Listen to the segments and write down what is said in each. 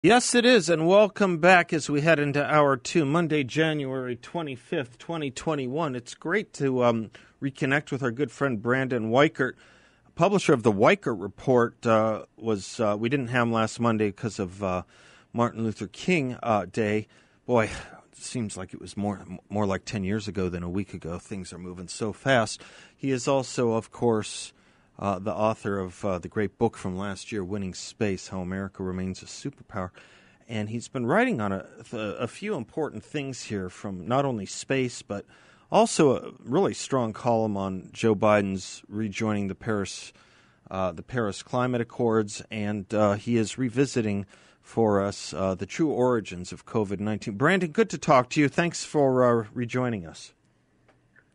Yes, it is, and welcome back as we head into Hour 2, Monday, January 25th, 2021. It's great to reconnect with our good friend Brandon Weichert, publisher of the Weichert Report. We didn't have him last Monday because of Martin Luther King Day. Boy, it seems like it was more like 10 years ago than a week ago. Things are moving so fast. He is also, of course, the author of the great book from last year, Winning Space, How America Remains a Superpower. And he's been writing on a few important things here, from not only space, but also a really strong column on Joe Biden's rejoining the Paris Climate Accords. And he is revisiting for us the true origins of COVID-19. Brandon, good to talk to you. Thanks for rejoining us.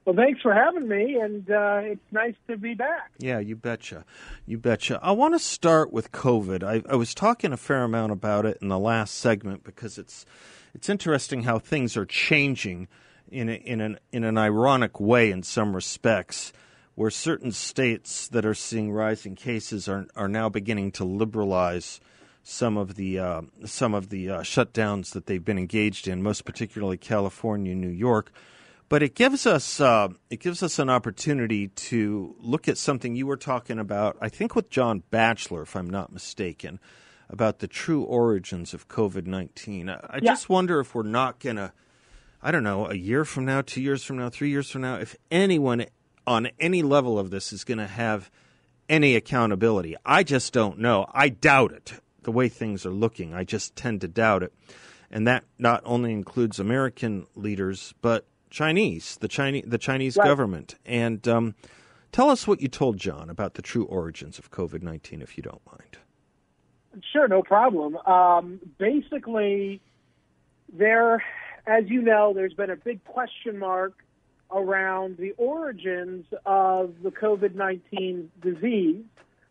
Well, thanks for having me, and it's nice to be back. Yeah, you betcha. You betcha. I want to start with COVID. I was talking a fair amount about it in the last segment because it's interesting how things are changing in an ironic way in some respects, where certain states that are seeing rising cases are now beginning to liberalize some of the shutdowns that they've been engaged in, most particularly California and New York. But it gives us an opportunity to look at something you were talking about, I think with John Batchelor, if I'm not mistaken, about the true origins of COVID-19. I just wonder if we're not going to, I don't know, a year from now, 2 years from now, 3 years from now, if anyone on any level of this is going to have any accountability. I just don't know. I doubt it. The way things are looking, I just tend to doubt it. And that not only includes American leaders, but the Chinese government. And tell us what you told John about the true origins of COVID-19, if you don't mind. Sure, no problem. Basically, as you know, there's been a big question mark around the origins of the COVID-19 disease.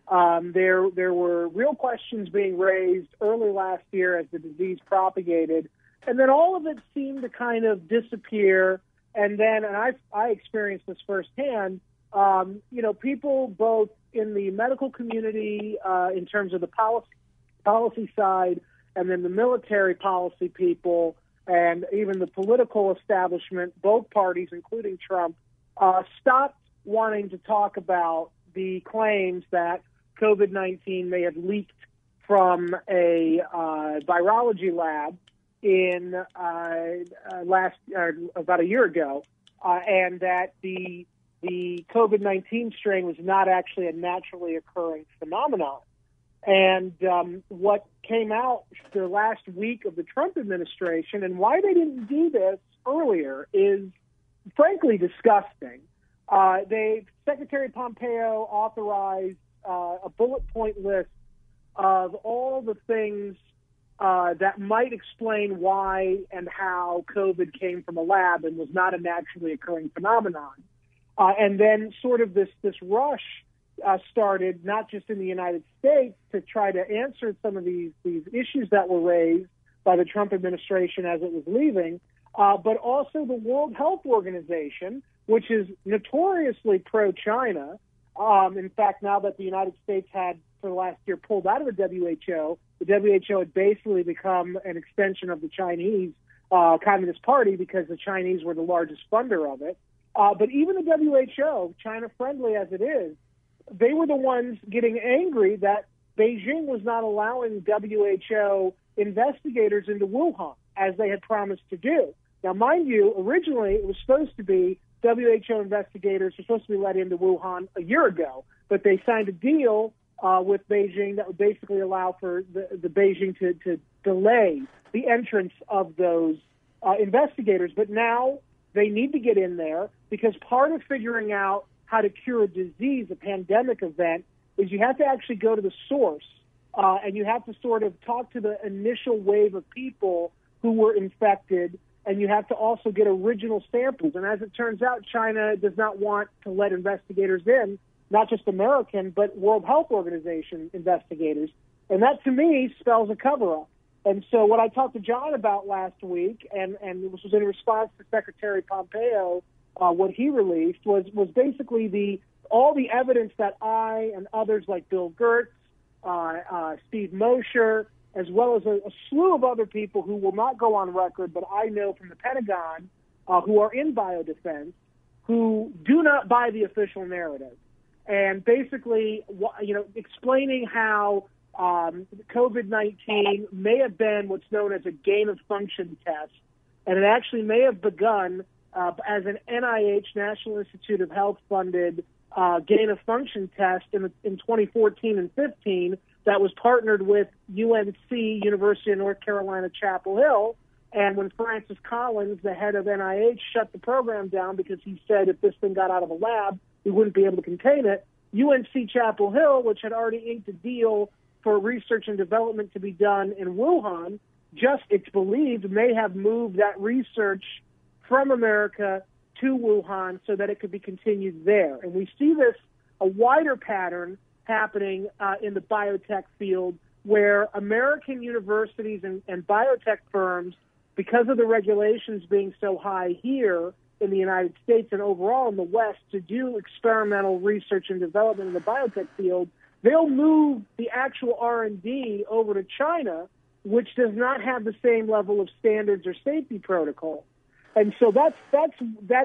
There were real questions being raised early last year as the disease propagated, and then all of it seemed to kind of disappear. And I experienced this firsthand. People both in the medical community, in terms of the policy side, and then the military policy people, and even the political establishment, both parties, including Trump, stopped wanting to talk about the claims that COVID-19 may have leaked from a virology lab in about a year ago, and that the COVID-19 strain was not actually a naturally occurring phenomenon. And what came out the last week of the Trump administration, and why they didn't do this earlier, is frankly disgusting. Secretary Pompeo authorized a bullet point list of all the things that might explain why and how COVID came from a lab and was not a naturally occurring phenomenon. And then sort of this rush started, not just in the United States, to try to answer some of these issues that were raised by the Trump administration as it was leaving, but also the World Health Organization, which is notoriously pro-China. In fact, now that the United States had, for the last year, pulled out of the WHO had basically become an extension of the Chinese Communist Party because the Chinese were the largest funder of it. But even the WHO, China-friendly as it is, they were the ones getting angry that Beijing was not allowing WHO investigators into Wuhan, as they had promised to do. Now, mind you, originally it was supposed to be WHO investigators were supposed to be let into Wuhan a year ago, but they signed a deal with Beijing that would basically allow for the Beijing to delay the entrance of those investigators. But now they need to get in there because part of figuring out how to cure a disease, a pandemic event, is you have to actually go to the source and you have to sort of talk to the initial wave of people who were infected, and you have to also get original samples. And as it turns out, China does not want to let investigators in, not just American, but World Health Organization investigators. And that, to me, spells a cover-up. And so what I talked to John about last week, and this was in response to Secretary Pompeo, what he released, was basically all the evidence that I and others like Bill Gertz, Steve Mosher, as well as a slew of other people who will not go on record, but I know from the Pentagon, who are in biodefense, who do not buy the official narrative. And basically, explaining how COVID-19 may have been what's known as a gain-of-function test, and it actually may have begun as an NIH, National Institute of Health-funded gain-of-function test in 2014 and 15 that was partnered with UNC, University of North Carolina, Chapel Hill. And when Francis Collins, the head of NIH, shut the program down because he said if this thing got out of a lab, we wouldn't be able to contain it, UNC Chapel Hill, which had already inked a deal for research and development to be done in Wuhan, it's believed, may have moved that research from America to Wuhan so that it could be continued there. And we see a wider pattern happening in the biotech field where American universities and biotech firms, because of the regulations being so high here in the United States and overall in the West to do experimental research and development in the biotech field, they'll move the actual R&D over to China, which does not have the same level of standards or safety protocol. And so that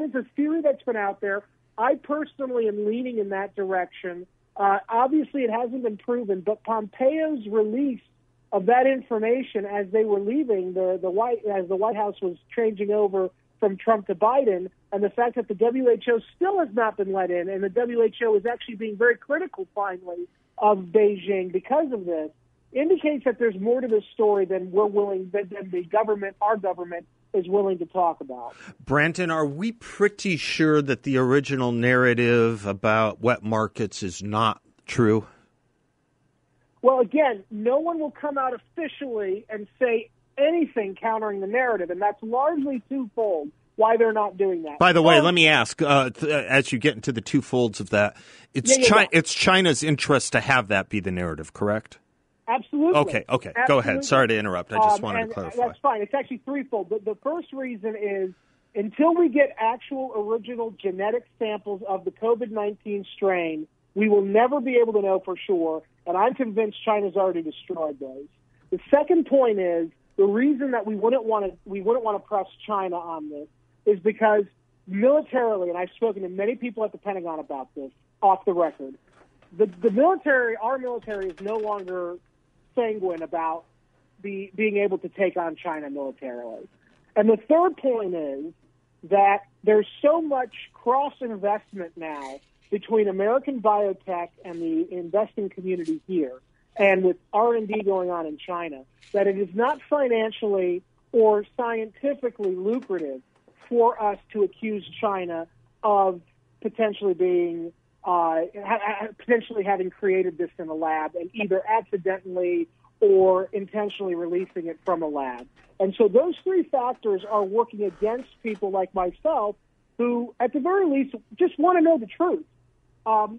is a theory that's been out there. I personally am leaning in that direction. Obviously, it hasn't been proven, but Pompeo's release of that information as they were leaving as the White House was changing over from Trump to Biden, and the fact that the WHO still has not been let in, and the WHO is actually being very critical, finally, of Beijing because of this, indicates that there's more to this story than the government, our government, is willing to talk about. Brandon, are we pretty sure that the original narrative about wet markets is not true? Well, again, no one will come out officially and say anything countering the narrative, and that's largely twofold why they're not doing that. By the way, let me ask, as you get into the two folds of that, it's China's interest to have that be the narrative, correct? Absolutely. Okay. Absolutely. Go ahead. Sorry to interrupt. I just wanted to clarify. That's fine. It's actually threefold. The first reason is until we get actual original genetic samples of the COVID-19 strain, we will never be able to know for sure, and I'm convinced China's already destroyed those. The second point is the reason that we wouldn't want to press China on this is because militarily, and I've spoken to many people at the Pentagon about this off the record, the military, our military, is no longer sanguine about being able to take on China militarily. And the third point is that there's so much cross-investment now between American biotech and the investing community here, and with R&D going on in China, that it is not financially or scientifically lucrative for us to accuse China of potentially being potentially having created this in a lab and either accidentally or intentionally releasing it from a lab. And so those three factors are working against people like myself who, at the very least, just want to know the truth.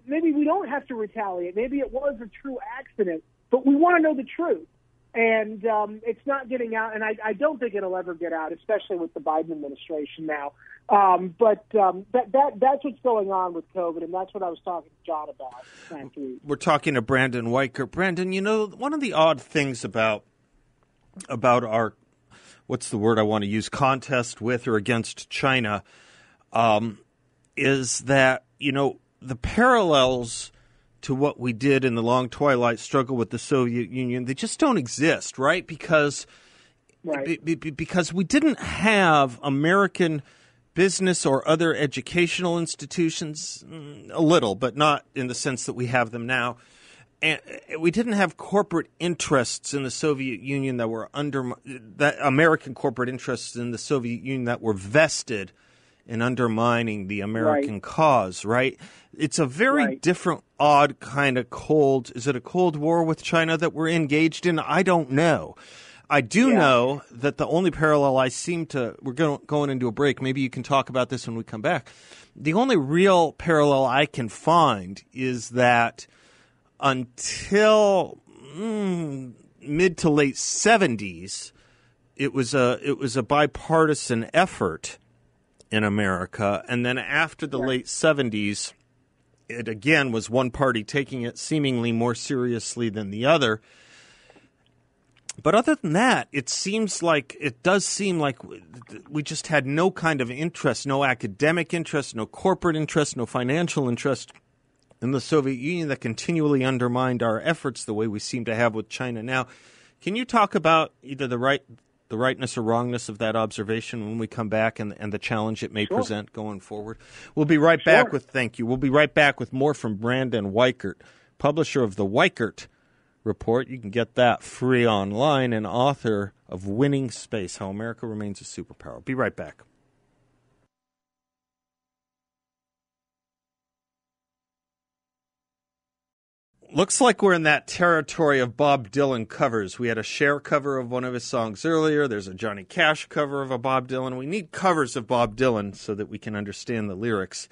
Maybe we don't have to retaliate. Maybe it was a true accident, but we want to know the truth. And it's not getting out, and I don't think it'll ever get out, especially with the Biden administration now. But that's what's going on with COVID, and that's what I was talking to John about last week. We're talking to Brandon Weichert. Brandon, one of the odd things about our, what's the word I want to use, contest with or against China, is that, the parallels to what we did in the long twilight struggle with the Soviet Union, they just don't exist, right? Because we didn't have American business or other educational institutions, a little, but not in the sense that we have them now. And we didn't have corporate interests in the Soviet Union that American corporate interests in the Soviet Union that were vested in undermining the American cause, right? It's a very different, odd kind of cold. Is it a Cold War with China that we're engaged in? I don't know. I do know that the only parallel we're going into a break. Maybe you can talk about this when we come back. The only real parallel I can find is that until mid to late 70s, it was a bipartisan effort in America, and then after the late 70s, it again was one party taking it seemingly more seriously than the other. But other than that, it does seem like we just had no kind of interest, no academic interest, no corporate interest, no financial interest in the Soviet Union that continually undermined our efforts the way we seem to have with China now. Can you talk about either the rightness or wrongness of that observation when we come back and the challenge it may present going forward? We'll be right back thank you. We'll be right back with more from Brandon Weichert, publisher of the Weichert Report. You can get that free online, and author of Winning Space, How America Remains a Superpower. Be right back. Looks like we're in that territory of Bob Dylan covers. We had a Cher cover of one of his songs earlier. There's a Johnny Cash cover of a Bob Dylan. We need covers of Bob Dylan so that we can understand the lyrics.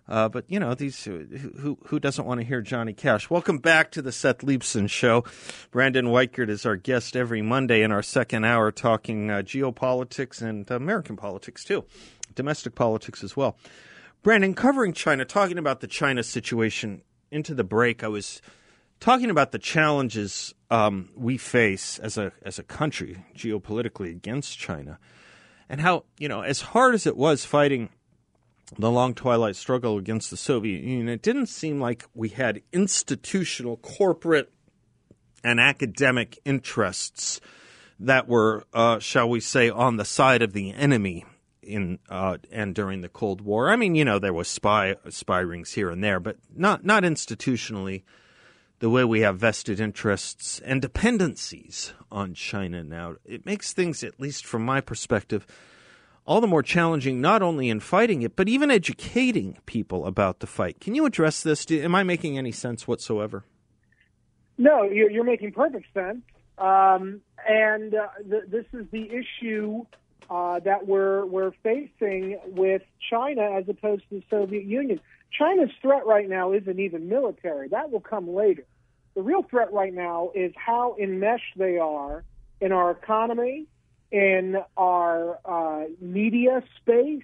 But, these who doesn't want to hear Johnny Cash? Welcome back to the Seth Leibsohn Show. Brandon Weichert is our guest every Monday in our second hour, talking geopolitics and American politics, too. Domestic politics as well. Brandon, covering China, talking about the China situation into the break, I was talking about the challenges we face as a country geopolitically against China, and how, as hard as it was fighting the long twilight struggle against the Soviet Union, it didn't seem like we had institutional, corporate, and academic interests that were, shall we say, on the side of the enemy in and during the Cold War. I mean, there was spy rings here and there, but not institutionally the way we have vested interests and dependencies on China now. It makes things, at least from my perspective, all the more challenging, not only in fighting it, but even educating people about the fight. Can you address this? Am I making any sense whatsoever? No, you're making perfect sense. This is the issue that we're facing with China as opposed to the Soviet Union. China's threat right now isn't even military. That will come later. The real threat right now is how enmeshed they are in our economy, in our media space,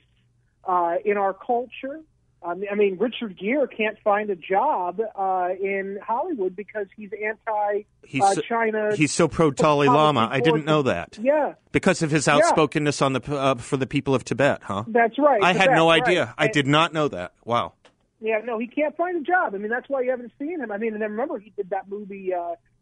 in our culture. I mean, Richard Gere can't find a job in Hollywood because he's anti-China. He's so pro-Dalai Lama. I didn't know that. Yeah. Because of his outspokenness on the for the people of Tibet, huh? That's right. I had no idea. Right. I did not know that. Wow. Yeah, no, he can't find a job. I mean, that's why you haven't seen him. I mean, and then remember, he did that movie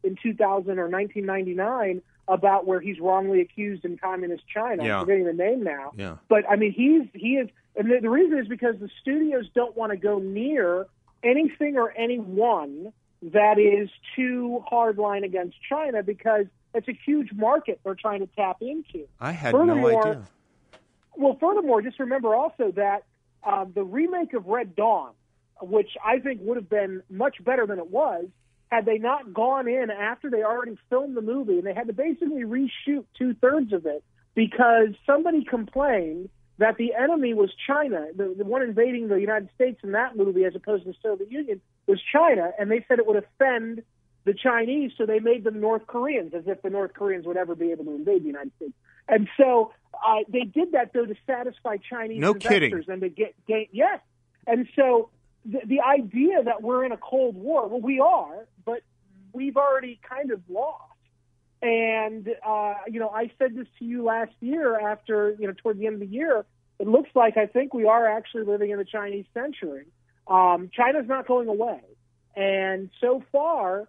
in 2000 or 1999 about where he's wrongly accused in communist China. Yeah. I'm forgetting the name now. Yeah. But, I mean, he is, and the reason is because the studios don't want to go near anything or anyone that is too hardline against China because it's a huge market they're trying to tap into. I had no idea. Well, furthermore, just remember also that the remake of Red Dawn, which I think would have been much better than it was, had they not gone in after they already filmed the movie, and they had to basically reshoot 2/3 of it because somebody complained that the enemy was China. The one invading the United States in that movie, as opposed to the Soviet Union, was China, and they said it would offend the Chinese, so they made them North Koreans, as if the North Koreans would ever be able to invade the United States. And so they did that, though, to satisfy Chinese investors. And to get yes. And so the idea that we're in a Cold War, well, we are, but we've already kind of lost. And, I said this to you last year after, toward the end of the year, it looks like I think we are actually living in the Chinese century. China's not going away. And so far,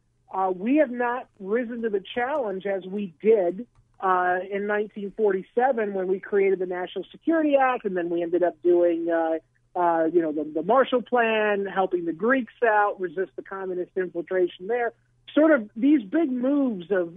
we have not risen to the challenge as we did in 1947 when we created the National Security Act, and then we ended up doing the Marshall Plan, helping the Greeks out, resist the communist infiltration there. Sort of these big moves of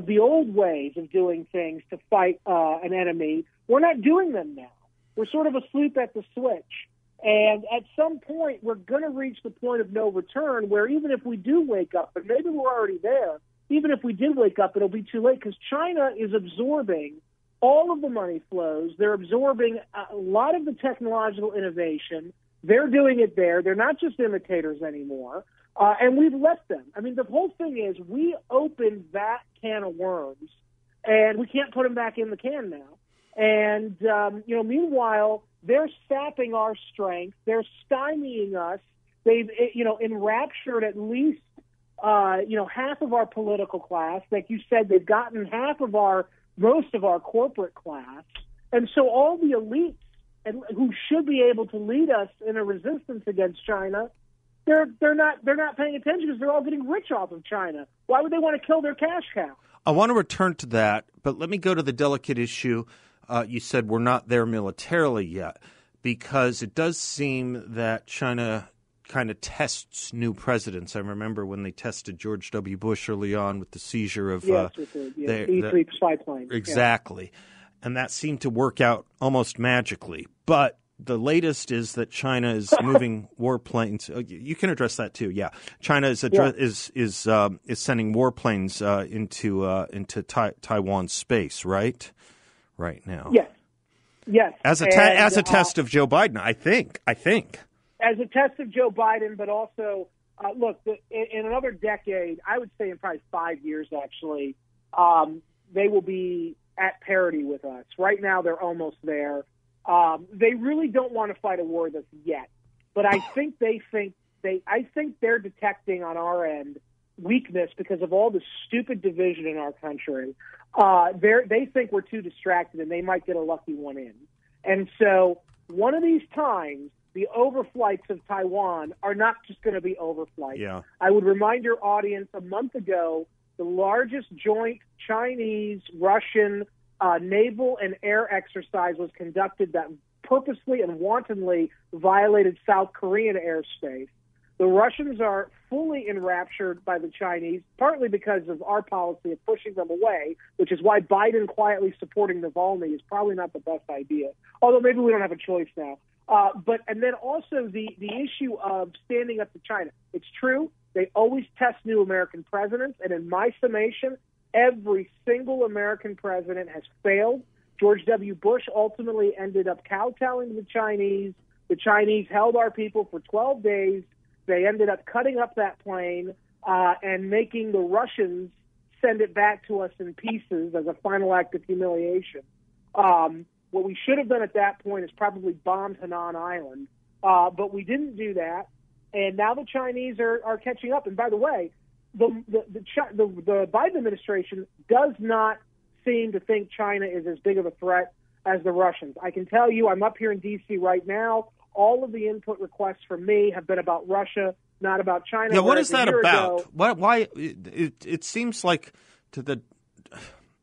the old ways of doing things to fight an enemy. We're not doing them now. We're sort of asleep at the switch. And at some point, we're going to reach the point of no return where even if we do wake up, and maybe we're already there, even if we did wake up, it'll be too late because China is absorbing all of the money flows. They're absorbing a lot of the technological innovation. They're doing it there. They're not just imitators anymore. And we've let them. I mean, the whole thing is we opened that can of worms, and we can't put them back in the can now. And, meanwhile, they're sapping our strength. They're stymieing us. They've, enraptured at least half of our political class. Like you said, they've gotten most of our corporate class. And so all the elites who should be able to lead us in a resistance against China, they're not paying attention because they're all getting rich off of China. Why would they want to kill their cash cow? I want to return to that, but let me go to the delicate issue. You said we're not there militarily yet, because it does seem that China kind of tests new presidents. I remember when they tested George W. Bush early on with the seizure of the E-3 spy plane. Exactly. Yeah. And that seemed to work out almost magically. But the latest is that China is moving warplanes. You can address that too. Yeah, China is sending warplanes into Taiwan space, right now. Yes. As a test of Joe Biden, I think. As a test of Joe Biden, but also look, in another decade, I would say in probably 5 years, actually, they will be at parity with us. Right now, they're almost there. They really don't want to fight a war this yet, but I think they're detecting on our end weakness because of all the stupid division in our country. They think we're too distracted and they might get a lucky one in. And so one of these times, the overflights of Taiwan are not just going to be overflights. Yeah. I would remind your audience, a month ago, the largest joint Chinese-Russian naval and air exercise was conducted that purposely and wantonly violated South Korean airspace. The Russians are fully enraptured by the Chinese, partly because of our policy of pushing them away, which is why Biden quietly supporting Navalny is probably not the best idea, although maybe we don't have a choice now. And then also the issue of standing up to China. It's true, they always test new American presidents, and in my summation, every single American president has failed. George W. Bush ultimately ended up kowtowing to the Chinese. The Chinese held our people for 12 days. They ended up cutting up that plane and making the Russians send it back to us in pieces as a final act of humiliation. What we should have done at that point is probably bombed Hainan Island, but we didn't do that. And now the Chinese are catching up. And by the way, the Biden administration does not seem to think China is as big of a threat as the Russians. I can tell you, I'm up here in D.C. right now. All of the input requests from me have been about Russia, not about China. Yeah, what is that about? Why? It seems like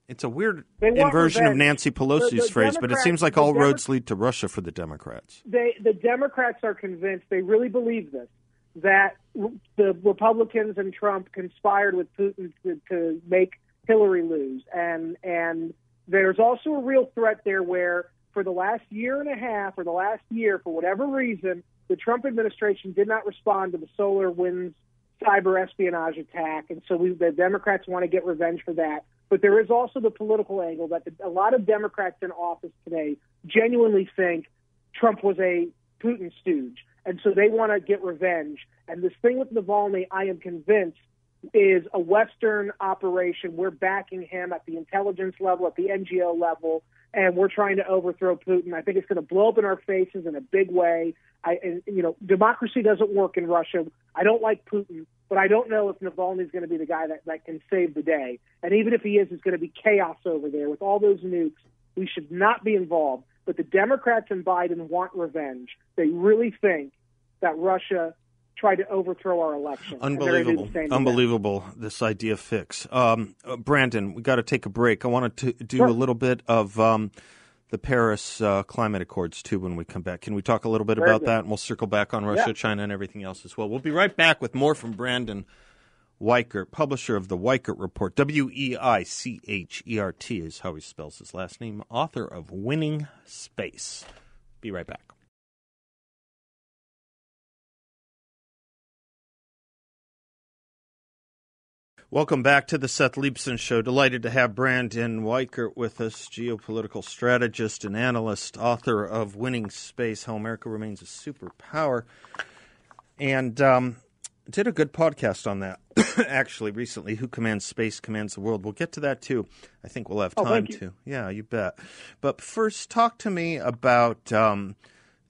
it's a weird inversion of Nancy Pelosi's phrase, but it seems like all roads lead to Russia for the Democrats. The Democrats are convinced, they really believe this, that the Republicans and Trump conspired with Putin to make Hillary lose. And there's also a real threat there where for the last year and a half or the last year, for whatever reason, the Trump administration did not respond to the SolarWinds cyber espionage attack. And so the Democrats want to get revenge for that. But there is also the political angle that a lot of Democrats in office today genuinely think Trump was a Putin stooge. And so they want to get revenge. And this thing with Navalny, I am convinced, is a Western operation. We're backing him at the intelligence level, at the NGO level, and we're trying to overthrow Putin. I think it's going to blow up in our faces in a big way. Democracy doesn't work in Russia. I don't like Putin, but I don't know if Navalny is going to be the guy that can save the day. And even if he is, it's going to be chaos over there with all those nukes. We should not be involved. But the Democrats and Biden want revenge. They really think that Russia tried to overthrow our election. Unbelievable, this idea fix. Brandon, we got to take a break. I wanted to do a little bit of the Paris Climate Accords, too, when we come back. Can we talk a little bit about that? And we'll circle back on Russia, China, and everything else as well. We'll be right back with more from Brandon Weichert, publisher of the Weichert Report. Weichert is how he spells his last name, author of Winning Space. Be right back. Welcome back to the Seth Leibsohn Show. Delighted to have Brandon Weichert with us, geopolitical strategist and analyst, author of Winning Space, How America Remains a Superpower, and did a good podcast on that, actually, recently. Who Commands Space Commands the World. We'll get to that, too. I think we'll have time to. Yeah, you bet. But first, talk to me about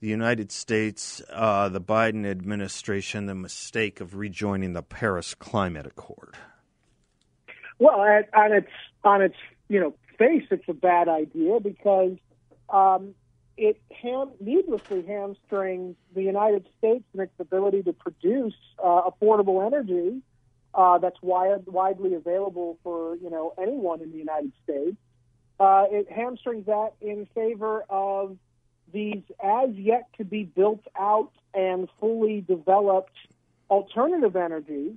the United States, the Biden administration, the mistake of rejoining the Paris Climate Accord? Well, on its face, it's a bad idea because it needlessly hamstrings the United States and its ability to produce affordable energy that's widely available for anyone in the United States. It hamstrings that in favor of these as yet to be built out and fully developed alternative energies.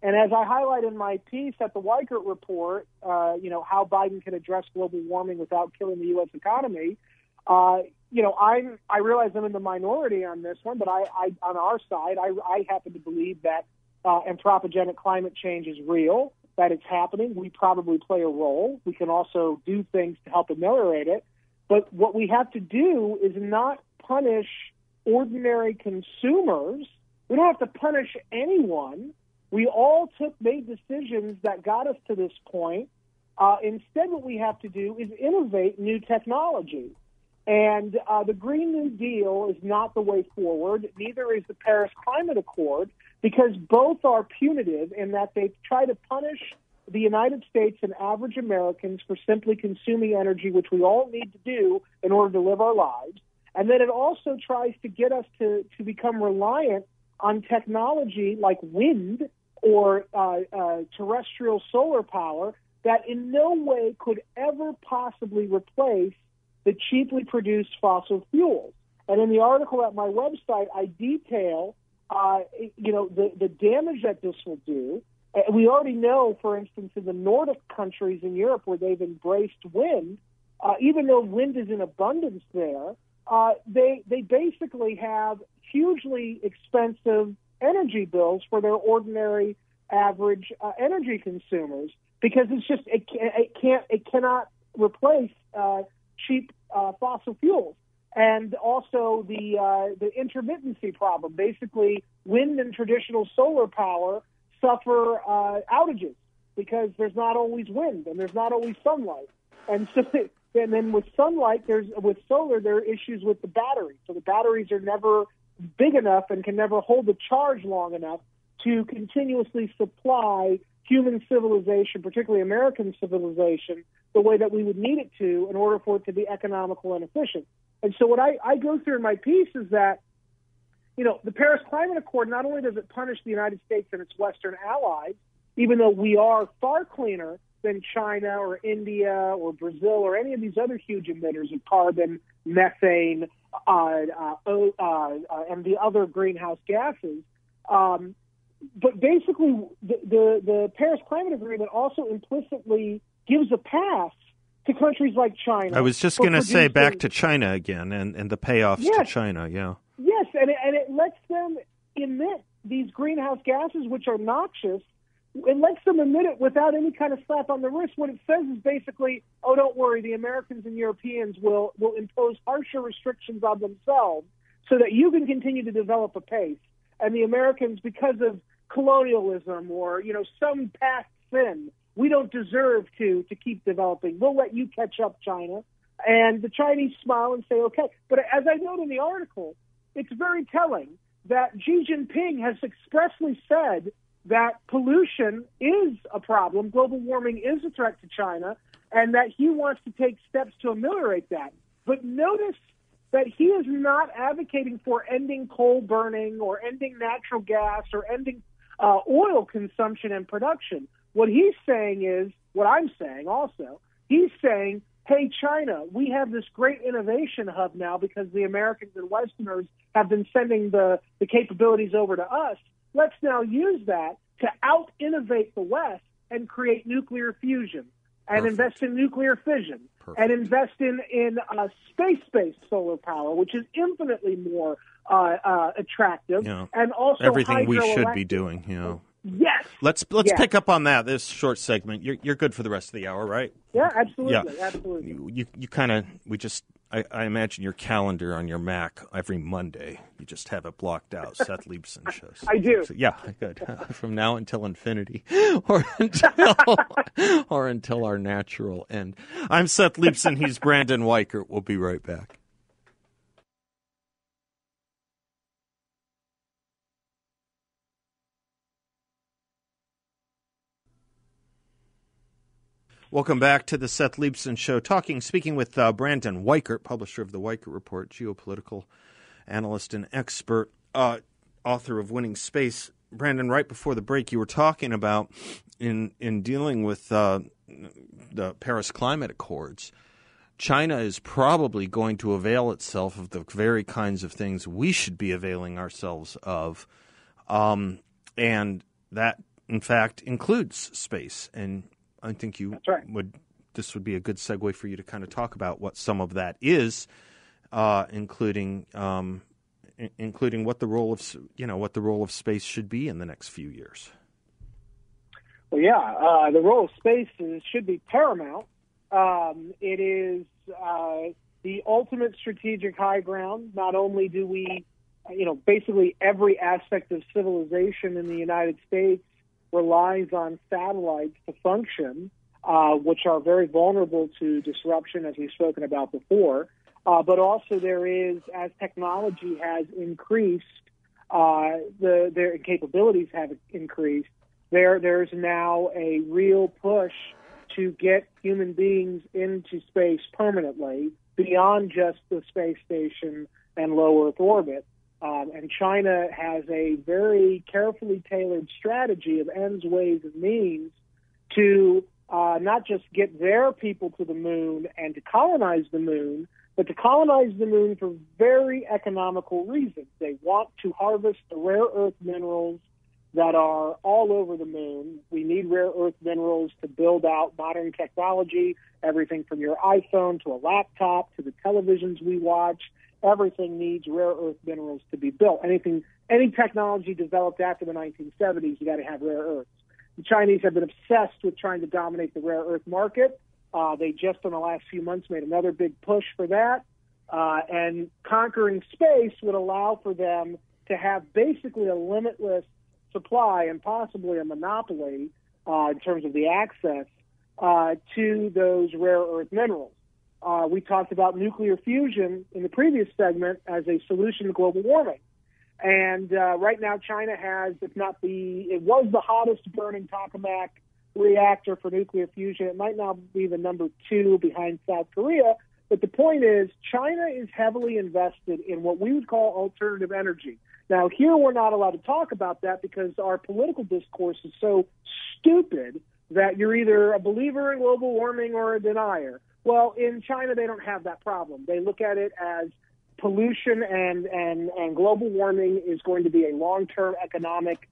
And as I highlight in my piece at the Weichert report, how Biden can address global warming without killing the U.S. economy. I realize I'm in the minority on this one, but I on our side, I happen to believe that anthropogenic climate change is real, that it's happening. We probably play a role. We can also do things to help ameliorate it. But what we have to do is not punish ordinary consumers. We don't have to punish anyone. We all made decisions that got us to this point. Instead, what we have to do is innovate new technology. And the Green New Deal is not the way forward. Neither is the Paris Climate Accord, because both are punitive in that they try to punish the United States and average Americans for simply consuming energy, which we all need to do in order to live our lives. And then it also tries to get us to become reliant on technology like wind or terrestrial solar power that in no way could ever possibly replace the cheaply produced fossil fuels. And in the article at my website, I detail, the damage that this will do. We already know, for instance, in the Nordic countries in Europe where they've embraced wind, even though wind is in abundance there, they basically have hugely expensive energy bills for their ordinary average energy consumers because it's just it cannot replace cheap fossil fuels. And also the intermittency problem. Basically, wind and traditional solar power suffer outages because there's not always wind and there's not always sunlight. And so, and then with sunlight, with solar, there are issues with the batteries. So the batteries are never big enough and can never hold the charge long enough to continuously supply human civilization, particularly American civilization, the way that we would need it to in order for it to be economical and efficient. And so what I go through in my piece is that, the Paris Climate Accord, not only does it punish the United States and its Western allies, even though we are far cleaner than China or India or Brazil or any of these other huge emitters of carbon, methane, and the other greenhouse gases. But basically, the Paris Climate Agreement also implicitly gives a pass to countries like China. I was just going to say back to China again and the payoffs to China, yeah. Yes, and it lets them emit these greenhouse gases, which are noxious. It lets them emit it without any kind of slap on the wrist. What it says is basically, oh, don't worry, the Americans and Europeans will impose harsher restrictions on themselves so that you can continue to develop a pace. And the Americans, because of colonialism or, some past sin, we don't deserve to keep developing. We'll let you catch up, China. And the Chinese smile and say, okay. But as I note in the article, it's very telling that Xi Jinping has expressly said that pollution is a problem, global warming is a threat to China, and that he wants to take steps to ameliorate that. But notice that he is not advocating for ending coal burning or ending natural gas or ending oil consumption and production. What he's saying is, what I'm saying also, he's saying, hey, China, we have this great innovation hub now because the Americans and Westerners have been sending the capabilities over to us. Let's now use that to out-innovate the West and create nuclear fusion and invest in nuclear fission and invest in space-based solar power, which is infinitely more attractive. And also everything we should be doing, Yes. Let's pick up on that. This short segment. You're good for the rest of the hour, right? Yeah, absolutely. Yeah. Absolutely. You kind of I imagine your calendar on your Mac every Monday. You just have it blocked out. Seth Leibson shows. I do. So, yeah, good. From now until infinity, or until our natural end. I'm Seth Leibson. He's Brandon Weichert. We'll be right back. Welcome back to the Seth Leibsohn Show, speaking with Brandon Weichert, publisher of the Weichert Report, geopolitical analyst and expert, author of Winning Space. Brandon, right before the break, you were talking about in dealing with the Paris Climate Accords, China is probably going to avail itself of the very kinds of things we should be availing ourselves of, and that, in fact, includes space. And I think this would be a good segue for you to kind of talk about what some of that is, including what the role of space should be in the next few years. Well, yeah, the role of space should be paramount. It is the ultimate strategic high ground. Not only do we, basically every aspect of civilization in the United States relies on satellites to function, which are very vulnerable to disruption, as we've spoken about before. But also there is, as technology has increased, their capabilities have increased, there's now a real push to get human beings into space permanently beyond just the space station and low Earth orbit. And China has a very carefully tailored strategy of ends, ways, and means to not just get their people to the moon and to colonize the moon, but to colonize the moon for very economical reasons. They want to harvest the rare earth minerals that are all over the moon. We need rare earth minerals to build out modern technology, everything from your iPhone to a laptop to the televisions we watch. Everything needs rare earth minerals to be built. Any technology developed after the 1970s, you got to have rare earths. The Chinese have been obsessed with trying to dominate the rare earth market. They just in the last few months made another big push for that. And conquering space would allow for them to have basically a limitless supply and possibly a monopoly in terms of the access to those rare earth minerals. We talked about nuclear fusion in the previous segment as a solution to global warming. And right now China has, it was the hottest burning tokamak reactor for nuclear fusion. It might now be the number 2 behind South Korea. But the point is, China is heavily invested in what we would call alternative energy. Now, here we're not allowed to talk about that because our political discourse is so stupid that you're either a believer in global warming or a denier. Well, in China, they don't have that problem. They look at it as pollution and global warming is going to be a long-term economic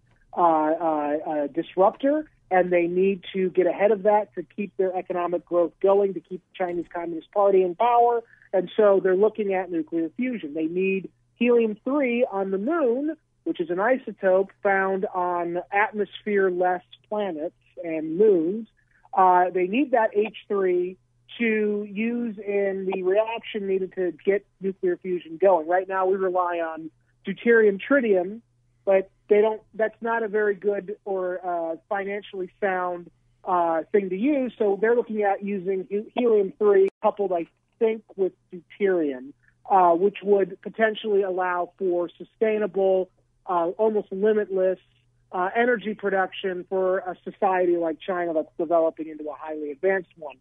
disruptor, and they need to get ahead of that to keep their economic growth going, to keep the Chinese Communist Party in power. And so they're looking at nuclear fusion. They need helium-3 on the moon, which is an isotope found on atmosphere-less planets and moons. They need that H3 to use in the reaction needed to get nuclear fusion going. Right now we rely on deuterium, tritium, but that's not a very good or financially sound thing to use. So they're looking at using helium-3 coupled, I think, with deuterium, which would potentially allow for sustainable, almost limitless energy production for a society like China that's developing into a highly advanced one.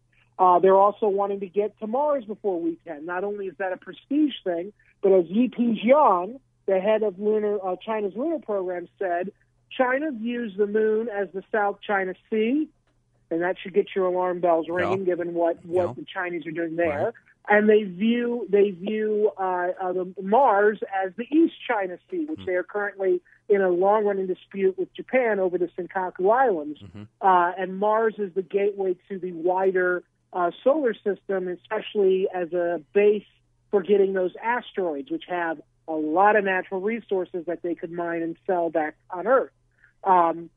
They're also wanting to get to Mars before we can. Not only is that a prestige thing, but as Yi Jian, the head of China's lunar program, said, China views the moon as the South China Sea, and that should get your alarm bells ringing, given what the Chinese are doing there. Right. And they view the Mars as the East China Sea, which they are currently in a long-running dispute with Japan over the Senkaku Islands. And Mars is the gateway to the wider solar system, especially as a base for getting those asteroids, which have a lot of natural resources that they could mine and sell back on Earth. And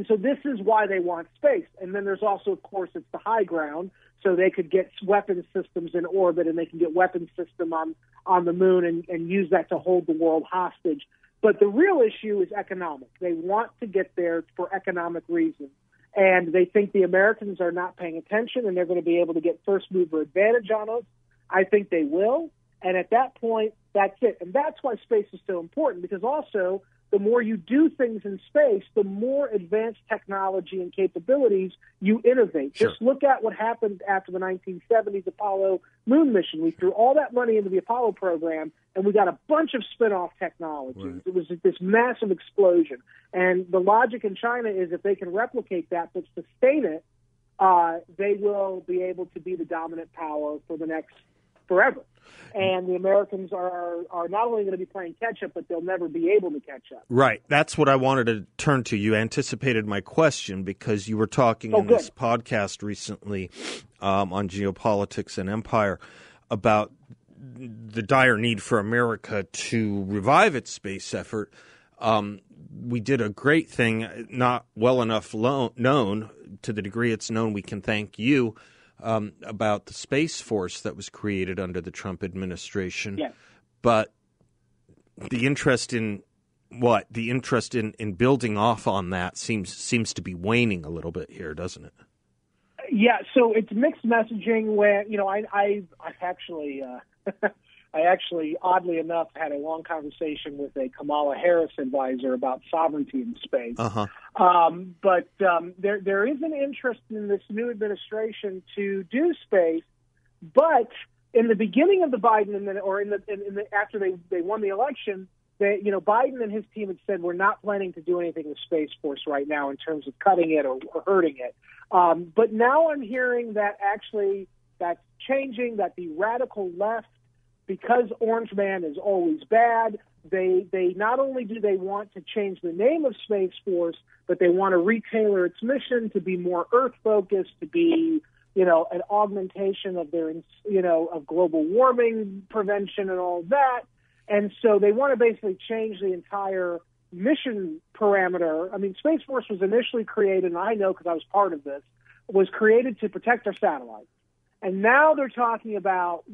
so this is why they want space. And then there's also, of course, it's the high ground, so they could get weapons systems in orbit, and they can get weapons system on the moon and use that to hold the world hostage. But the real issue is economic. They want to get there for economic reasons. And they think the Americans are not paying attention, and they're going to be able to get first-mover advantage on us. I think they will. And at that point, that's it. And that's why space is so important, because also the more you do things in space, the more advanced technology and capabilities you innovate. Sure. Just look at what happened after the 1970s Apollo moon mission. We threw all that money into the Apollo program, and we got a bunch of spin-off technologies. Right. It was this massive explosion. And the logic in China is if they can replicate that but sustain it, they will be able to be the dominant power for the next forever. And the Americans are not only going to be playing catch-up, but they'll never be able to catch up. Right. That's what I wanted to turn to. You anticipated my question because you were talking in this podcast recently on geopolitics and empire about the dire need for America to revive its space effort. We did a great thing, not well enough known. To the degree it's known, we can thank you. About the Space Force that was created under the Trump administration. Yes. But the interest in building off on that seems to be waning a little bit here, doesn't it? Yeah, so it's mixed messaging where, I actually, oddly enough, had a long conversation with a Kamala Harris advisor about sovereignty in space. Uh-huh. But there is an interest in this new administration to do space, but in the beginning of the Biden after they won the election, Biden and his team had said we're not planning to do anything with Space Force right now in terms of cutting it or hurting it. But now I'm hearing that actually that's changing, that the radical left, because Orange Man is always bad, they not only do they want to change the name of Space Force, but they want to retailor its mission to be more Earth-focused, to be, an augmentation of their, of global warming prevention and all that. And so they want to basically change the entire mission parameter. I mean, Space Force was initially created, and I know because I was part of this, was created to protect our satellites. And now they're talking about,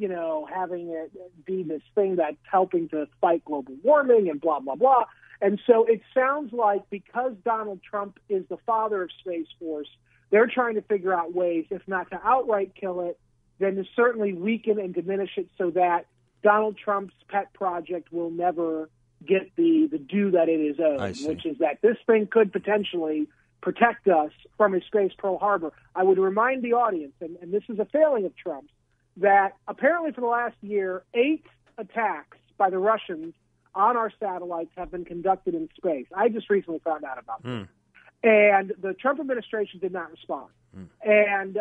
having it be this thing that's helping to fight global warming and blah, blah, blah. And so it sounds like because Donald Trump is the father of Space Force, they're trying to figure out ways, if not to outright kill it, then to certainly weaken and diminish it so that Donald Trump's pet project will never get the due that it is owed, which is that this thing could potentially protect us from a space Pearl Harbor. I would remind the audience, and this is a failing of Trump's, that apparently for the last year, 8 attacks by the Russians on our satellites have been conducted in space. I just recently found out about this. And the Trump administration did not respond. And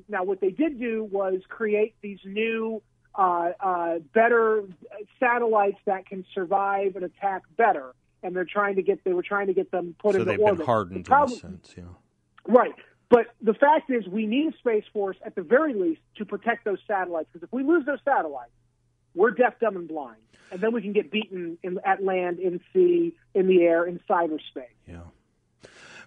now what they did do was create these new, better satellites that can survive an attack better. And they were trying to get them put into orbit. So they've been hardened in a sense, yeah. Right. But the fact is we need a Space Force at the very least to protect those satellites. Because if we lose those satellites, we're deaf, dumb, and blind. And then we can get beaten at land, in sea, in the air, in cyberspace. Yeah.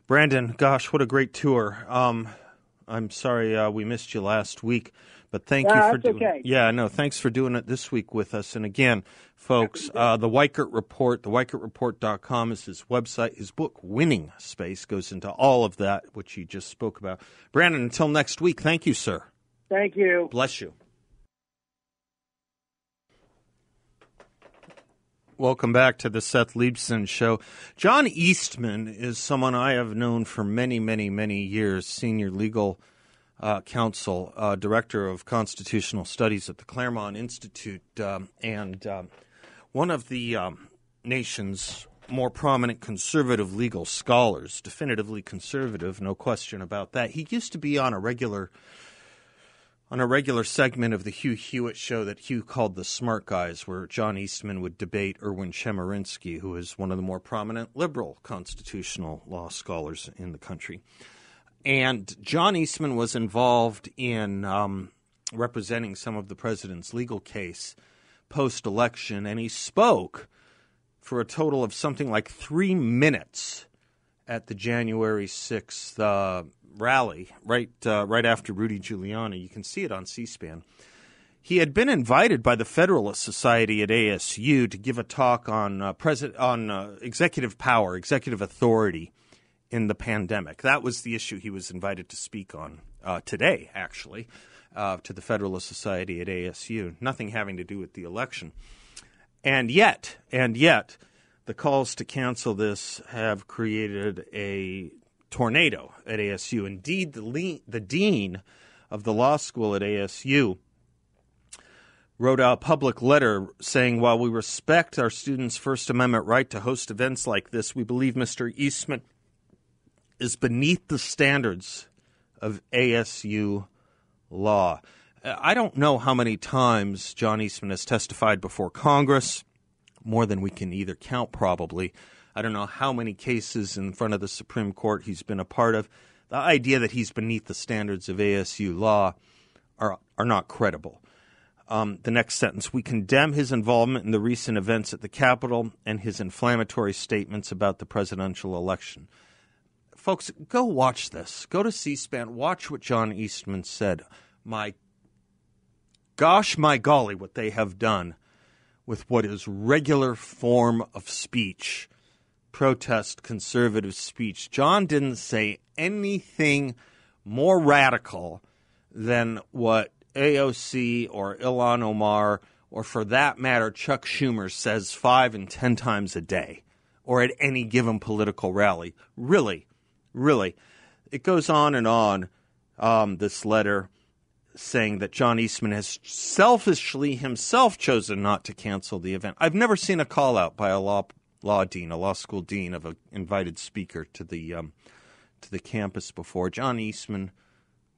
Brandon, gosh, what a great tour. I'm sorry we missed you last week. But thank you for doing it. Yeah, no, thanks for doing it this week with us. And again, folks, the Weichert Report, theweichertreport.com is his website. His book, Winning Space, goes into all of that, which he just spoke about. Brandon, until next week, thank you, sir. Thank you. Bless you. Welcome back to the Seth Leibsohn Show. John Eastman is someone I have known for many, many, many years, senior legal counsel, director of constitutional studies at the Claremont Institute, and one of the nation's more prominent conservative legal scholars, definitively conservative, no question about that. He used to be on a regular segment of the Hugh Hewitt show that Hugh called The Smart Guys, where John Eastman would debate Erwin Chemerinsky, who is one of the more prominent liberal constitutional law scholars in the country. And John Eastman was involved in representing some of the president's legal case post-election, and he spoke for a total of something like 3 minutes at the January 6th rally, right after Rudy Giuliani. You can see it on C-SPAN. He had been invited by the Federalist Society at ASU to give a talk on executive power, executive authority in the pandemic. That was the issue he was invited to speak on today, actually, to the Federalist Society at ASU. Nothing having to do with the election. And yet, the calls to cancel this have created a tornado at ASU. Indeed, the dean of the law school at ASU wrote out a public letter saying, while we respect our students' First Amendment right to host events like this, we believe Mr. Eastman is beneath the standards of ASU law. I don't know how many times John Eastman has testified before Congress, more than we can either count probably. I don't know how many cases in front of the Supreme Court he's been a part of. The idea that he's beneath the standards of ASU law are not credible. The next sentence, we condemn his involvement in the recent events at the Capitol and his inflammatory statements about the presidential election. Folks, go watch this. Go to C-SPAN. Watch what John Eastman said. My gosh, my golly, what they have done with what is regular form of speech, protest, conservative speech. John didn't say anything more radical than what AOC or Ilhan Omar, or for that matter, Chuck Schumer says 5 and 10 times a day, or at any given political rally. Really. It goes on and on, this letter saying that John Eastman has selfishly himself chosen not to cancel the event. I've never seen a call out by a law school dean of an invited speaker to the campus before. John Eastman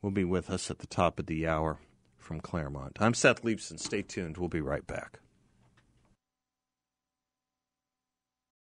will be with us at the top of the hour from Claremont. I'm Seth Leibson. Stay tuned. We'll be right back.